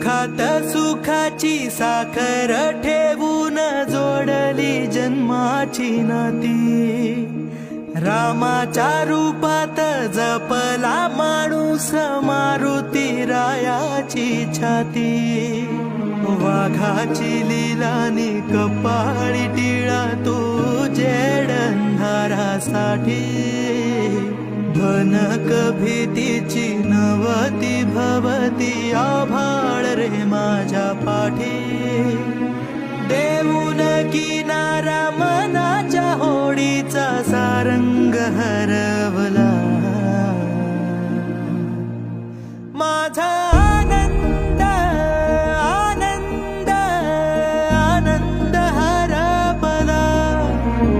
दुःखात सुखाची साखर ठेवून जोडली जन्माची नाती। रामाच्या रूपात जपला माणूस मारुती रायाची छाती। वाघाची लीलानी कपाळी टिळा तू जेडंधारासाठी। भनक भीतीची नवती भवती आभाळ रे माझ्या पाठी।